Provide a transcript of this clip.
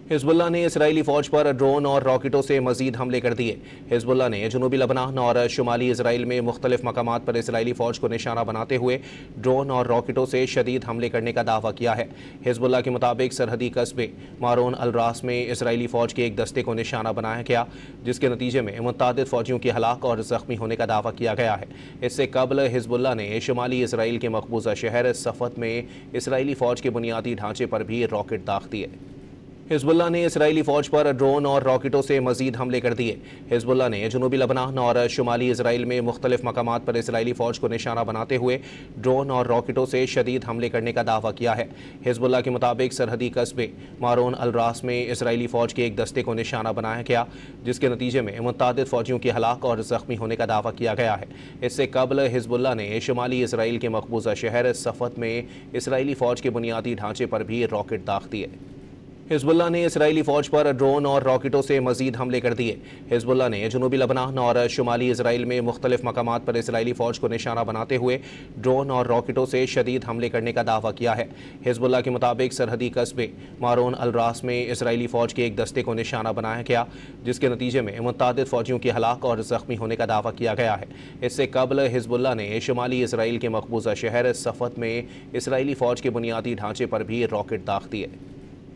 Hezbollah ने Israeli फौज पर ड्रोन और रॉकेटों से मजीद हमले कर दिए। हिजबुल्लाह ने जनूबी लबनान और शुमाली इसराइल में मुख्तलिफ मकामात पर इसराइली फौज को निशाना बनाते हुए ड्रोन और रॉकेटों से शदीद हमले करने का दावा किया है। हिजबुल्लाह के मुताबिक सरहदी कस्बे मारून अल रास में इसराइली फौज के एक दस्ते को निशाना बनाया गया, जिसके नतीजे में मुतअद्दिद फौजियों की हलाक और जख्मी होने का दावा किया गया है। इससे कबल हिजबुल्लाह ने शुमाली इसराइल के मकबूजा शहर सफत में इसराइली फौज के बुनियादी ढांचे पर भी रॉकेट दाग दिए। हिजबुल्लाह ने इसराइली फौज पर ड्रोन और रॉकेटों से मजीद हमले कर दिए। हिजबुल्लाह ने जनूबी लबनान और शुमाली इसराइल में मुख्तलिफ मकामात पर इसराइली फौज को निशाना बनाते हुए ड्रोन और रॉकेटों से शदीद हमले करने का दावा किया है। हिजबुल्लाह के मुताबिक सरहदी कस्बे मारून अल रास में इसराइली फौज के एक दस्ते को निशाना बनाया गया, जिसके नतीजे में मुतअद्दिद फौजियों की हलाक और जख्मी होने का दावा किया गया है। इससे कबल हिजबुल्लाह ने शुमाली इसराइल के मकबूजा शहर सफत में इसराइली फौज के बुनियादी ढांचे पर भी रॉकेट दाग दिए। हिजबुल्लाह ने इसराइली फौज पर ड्रोन और रॉकेटों से मजीद हमले कर दिए। हिजबुल्लाह ने जनूबी लबनान और शुमाली इसराइल में मुख्तलिफ मकामात पर इसराइली फौज को निशाना बनाते हुए ड्रोन और रॉकेटों से शदीद हमले करने का दावा किया है। हिजबुल्लाह के मुताबिक सरहदी कस्बे मारून अल रास में इसराइली फौज के एक दस्ते को निशाना बनाया गया, जिसके नतीजे में मुतअद्दिद फौजियों की हलाक और जख्मी होने का दावा किया गया है। इससे कबल हिजबुल्लाह ने शुमाली इसराइल के मकबूजा शहर सफत में इसराइली फौज के बुनियादी ढांचे पर भी रॉकेट दाग दिए।